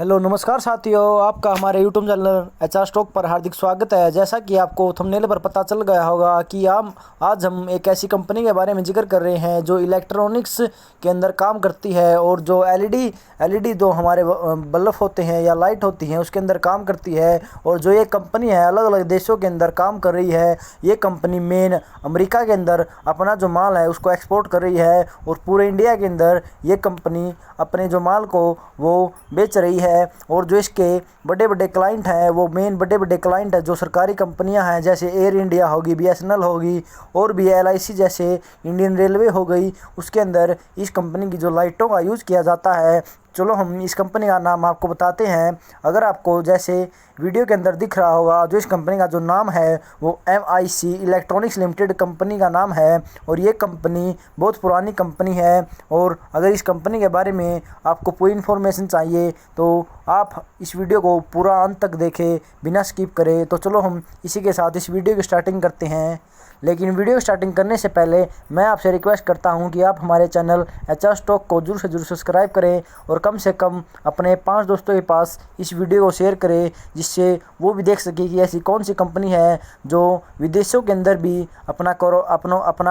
Hello नमस्कार साथियों, आपका हमारे यूट्यूब चैनल एचआर स्टॉक पर हार्दिक स्वागत है। जैसा कि आपको थंबनेल पर पता चल गया होगा कि आज हम एक ऐसी कंपनी के बारे में जिक्र कर रहे हैं जो इलेक्ट्रॉनिक्स के अंदर काम करती है और जो एलईडी जो हमारे बल्ब होते हैं या लाइट होती हैं उसके अंदर काम करती है। और जो ये कंपनी है अलग अलग देशों के अंदर काम कर रही है। ये कंपनी मेन अमेरिका के अंदर अपना जो माल है उसको एक्सपोर्ट कर रही है और पूरे इंडिया के अंदर ये कंपनी अपने जो माल को वो बेच रही है। और जो इसके बड़े बड़े क्लाइंट हैं वो मेन बड़े बड़े क्लाइंट हैं जो सरकारी कंपनियां हैं, जैसे एयर इंडिया होगी, बीएसएनएल होगी और भी एलआईसी जैसे इंडियन रेलवे हो गई। उसके अंदर इस कंपनी की जो लाइटों का यूज़ किया जाता है। चलो हम इस कंपनी का नाम आपको बताते हैं। अगर आपको जैसे वीडियो के अंदर दिख रहा होगा, जो इस कंपनी का जो नाम है वो MIC इलेक्ट्रॉनिक्स लिमिटेड कंपनी का नाम है। और ये कंपनी बहुत पुरानी कंपनी है। और अगर इस कंपनी के बारे में आपको पूरी इन्फॉर्मेशन चाहिए तो आप इस वीडियो को पूरा अंत तक देखें बिना स्किप करें। तो चलो हम इसी के साथ इस वीडियो की स्टार्टिंग करते हैं। लेकिन वीडियो स्टार्टिंग करने से पहले मैं आपसे रिक्वेस्ट करता हूं कि आप हमारे चैनल एचआर स्टॉक को जरूर से जरूर सब्सक्राइब करें और कम से कम अपने 5 दोस्तों के पास इस वीडियो को शेयर करें, जिससे वो भी देख सके कि ऐसी कौन सी कंपनी है जो विदेशों के अंदर भी अपना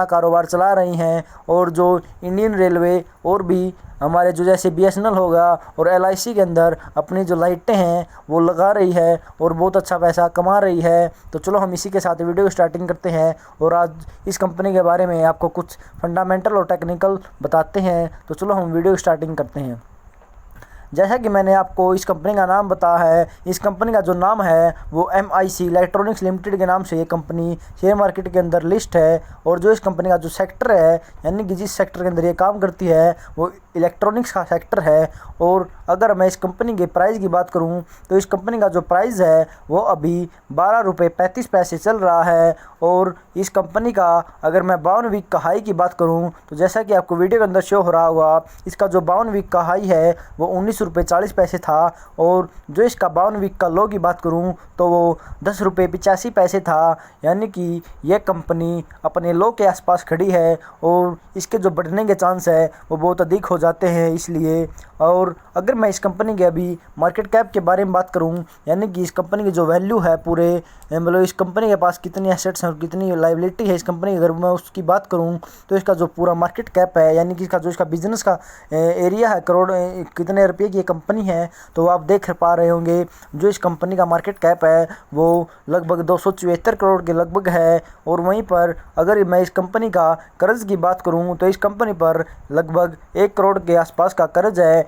कारोबार चला रही हैं। और जो इंडियन रेलवे और भी हमारे जो जैसे बीएसएनएल होगा और एलआईसी के अंदर अपनी जो लाइटें हैं वो लगा रही है और बहुत अच्छा पैसा कमा रही है। तो चलो हम इसी के साथ वीडियो स्टार्टिंग करते हैं और आज इस कंपनी के बारे में आपको कुछ फंडामेंटल और टेक्निकल बताते हैं। तो चलो हम वीडियो स्टार्टिंग करते हैं। जैसा कि मैंने आपको इस कंपनी का नाम बताया है, इस कंपनी का जो नाम है वो MIC इलेक्ट्रॉनिक्स लिमिटेड के नाम से ये कंपनी शेयर मार्केट के अंदर लिस्ट है। और जो इस कंपनी का जो सेक्टर है, यानी कि जिस सेक्टर के अंदर ये काम करती है वो इलेक्ट्रॉनिक्स का सेक्टर है। और अगर मैं इस कंपनी के प्राइस की बात करूं तो इस कंपनी का जो प्राइस है वो अभी 12 रुपये 35 पैसे चल रहा है। और इस कंपनी का अगर मैं 52 वीक का हाई की बात करूं तो जैसा कि आपको वीडियो के अंदर शो हो रहा होगा, इसका जो 52 वीक का हाई है वो 19 रुपये 40 पैसे था। और जो इसका 52 वीक का लो की बात करूं तो वो 10 रुपये 85 पैसे था। यानी कि यह कंपनी अपने लो के आसपास खड़ी है और इसके जो बढ़ने के चांस है वो बहुत अधिक हो जाते हैं इसलिए। और अगर मैं इस कंपनी के अभी मार्केट कैप के बारे में बात करूं, यानी कि इस कंपनी की जो वैल्यू है पूरे मतलब इस कंपनी के पास कितनी एसेट्स हैं और कितनी लायबिलिटी है इस कंपनी की, अगर मैं उसकी बात करूं तो इसका जो पूरा मार्केट कैप है, यानी कि इसका बिजनेस का एरिया है, करोड़ कितने रुपये की ये कंपनी है, तो आप देख पा रहे होंगे जो इस कंपनी का मार्केट कैप है वो लगभग 274 करोड़ के लगभग है। और वहीं पर अगर मैं इस कंपनी का कर्ज की बात करूं तो इस कंपनी पर लगभग 1 करोड़ के आसपास का कर्ज है।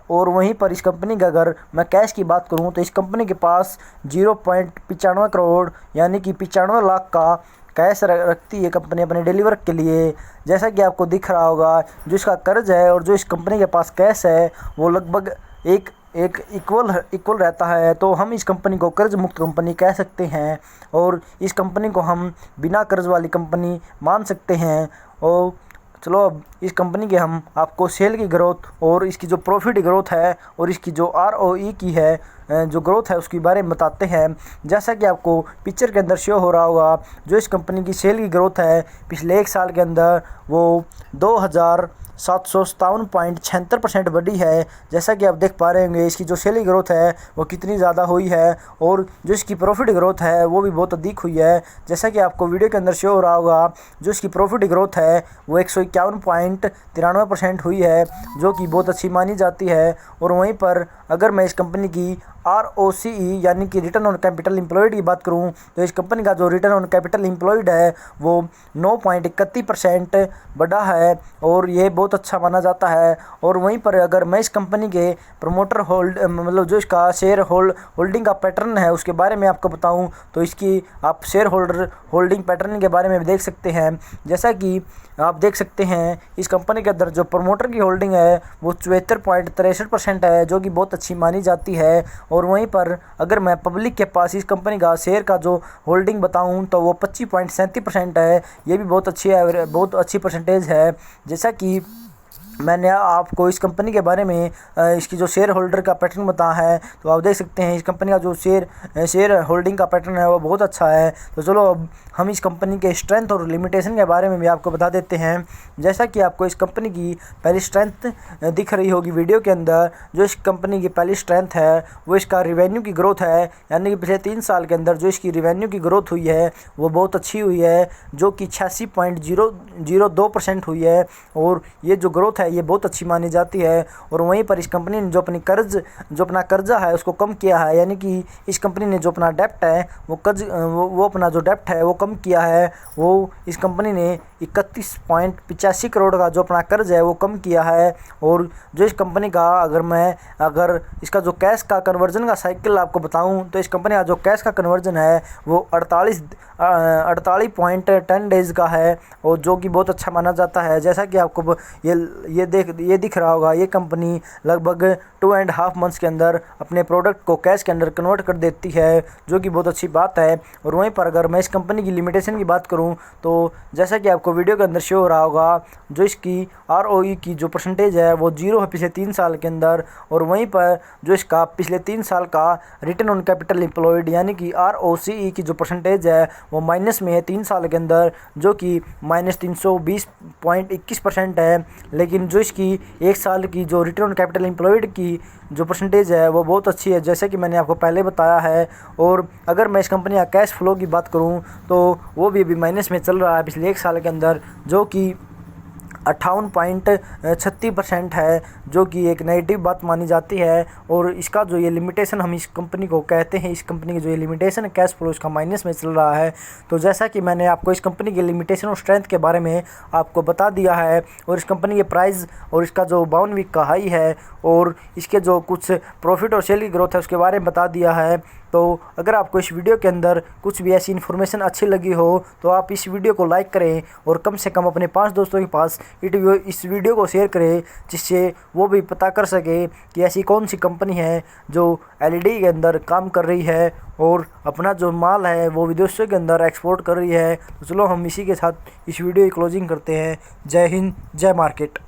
और वहीं पर इस कंपनी का अगर मैं कैश की बात करूं तो इस कंपनी के पास 0.95 करोड़ यानी कि 95 लाख का कैश रखती है कंपनी अपने डेली वर्क के लिए। जैसा कि आपको दिख रहा होगा जो इसका कर्ज है और जो इस कंपनी के पास कैश है वो लगभग एक इक्वल रहता है। तो हम इस कंपनी को कर्ज मुक्त कंपनी कह सकते हैं और इस कंपनी को हम बिना कर्ज वाली कंपनी मान सकते हैं। और चलो अब इस कंपनी के हम आपको सेल की ग्रोथ और इसकी जो प्रॉफिट ग्रोथ है और इसकी जो ROE की है जो ग्रोथ है उसके बारे में बताते हैं। जैसा कि आपको पिक्चर के अंदर शो हो रहा होगा, जो इस कंपनी की सेल की ग्रोथ है पिछले 1 साल के अंदर वो 2757.76% बढ़ी है। जैसा कि आप देख पा रहे होंगे इसकी जो सेल की ग्रोथ है वो कितनी ज़्यादा हुई है और जो इसकी प्रॉफिट ग्रोथ है वो भी बहुत अधिक हुई है। जैसा कि आपको वीडियो के अंदर शो हो रहा होगा जो इसकी प्रॉफिट ग्रोथ है वो 151.93% हुई है, जो कि बहुत अच्छी मानी जाती है। और वहीं पर अगर मैं इस कंपनी की ROCE यानी कि रिटर्न ऑन कैपिटल एम्प्लॉयड की बात करूं तो इस कंपनी का जो रिटर्न ऑन कैपिटल एम्प्लॉयड है वो 9.31% बढ़ा है और ये बहुत अच्छा माना जाता है। और वहीं पर अगर मैं इस कंपनी के प्रमोटर मतलब जो इसका शेयर होल्डिंग का पैटर्न है उसके बारे में आपको बताऊं तो इसकी आप शेयर होल्डिंग पैटर्न के बारे में भी देख सकते हैं। जैसा कि आप देख सकते हैं इस कंपनी के अंदर जो प्रमोटर की होल्डिंग है वो 74.63% है, जो कि बहुत अच्छी मानी जाती है। और वहीं पर अगर मैं पब्लिक के पास इस कंपनी का शेयर का जो होल्डिंग बताऊं तो वो 25.37% है। ये भी बहुत अच्छी है, बहुत अच्छी परसेंटेज है। जैसा कि मैंने आपको इस कंपनी के बारे में इसकी जो शेयर होल्डर का पैटर्न बताया है, तो आप देख सकते हैं इस कंपनी का जो शेयर होल्डिंग का पैटर्न है वो बहुत अच्छा है। तो चलो अब हम इस कंपनी के स्ट्रेंथ और लिमिटेशन के बारे में भी आपको बता देते हैं। जैसा कि आपको इस कंपनी की पहली स्ट्रेंथ दिख रही होगी वीडियो के अंदर, जो इस कंपनी की पहली स्ट्रेंथ है वो इसका रिवेन्यू की ग्रोथ है, यानी कि पिछले 3 साल के अंदर जो इसकी रिवेन्यू की ग्रोथ हुई है वो बहुत अच्छी हुई है, जो कि 86.002% हुई है। और ये जो ग्रोथ है ये बहुत अच्छी मानी जाती है। और वहीं पर इस कंपनी ने जो अपना कर्जा है उसको कम किया है, यानी कि इस कंपनी ने जो अपना डेप्ट है वो अपना जो डेप्ट है वो कम किया है। वो इस कंपनी ने 31.85 करोड़ का जो अपना कर्ज है वो कम किया है। और जो इस कंपनी का अगर इसका जो कैश का कन्वर्जन का साइकिल आपको बताऊं, तो इस कंपनी का जो कैश का कन्वर्जन है वो 48.10 डेज का है, और जो कि बहुत अच्छा माना जाता है। जैसा कि आपको ये दिख रहा होगा, ये कंपनी लगभग 2.5 मंथ्स के अंदर अपने प्रोडक्ट को कैश के अंदर कन्वर्ट कर देती है, जो कि बहुत अच्छी बात है। और वहीं पर अगर मैं इस कंपनी की लिमिटेशन की बात करूं, तो जैसा कि आपको वीडियो के अंदर शो हो रहा होगा, जो इसकी ROE की जो परसेंटेज है वो 0 है पिछले 3 साल के अंदर। और वहीं पर जो इसका पिछले 3 साल का रिटर्न ऑन कैपिटल एम्प्लॉयड यानी कि ROCE की जो परसेंटेज है वो माइनस में है 3 साल के अंदर, जो कि -320.21% है। लेकिन जो इसकी 1 साल की जो रिटर्न ऑन कैपिटल एम्प्लॉयड की जो परसेंटेज है वो बहुत अच्छी है, जैसे कि मैंने आपको पहले बताया है। और अगर मैं इस कंपनी का कैश फ्लो की बात करूं, तो वो भी अभी माइनस में चल रहा है पिछले 1 साल के अंदर, जो कि 58.36% है, जो कि एक नेगेटिव बात मानी जाती है। और इसका जो ये लिमिटेशन हम इस कंपनी को कहते हैं, इस कंपनी की जो ये लिमिटेशन है कैश फ्लो, इसका माइनस में चल रहा है। तो जैसा कि मैंने आपको इस कंपनी के लिमिटेशन और स्ट्रेंथ के बारे में आपको बता दिया है, और इस कंपनी के प्राइस और इसका जो 52 वीक का हाई है, और इसके जो कुछ प्रॉफिट और सेल की ग्रोथ है उसके बारे में बता दिया है। तो अगर आपको इस वीडियो के अंदर कुछ भी ऐसी इन्फॉर्मेशन अच्छी लगी हो, तो आप इस वीडियो को लाइक करें और कम से कम अपने 5 दोस्तों के पास इस वीडियो को शेयर करें, जिससे वो भी पता कर सके कि ऐसी कौन सी कंपनी है जो LED के अंदर काम कर रही है और अपना जो माल है वो विदेशों के अंदर एक्सपोर्ट कर रही है। तो चलो हम इसी के साथ इस वीडियो की क्लोजिंग करते हैं। जय हिंद, जय मार्केट।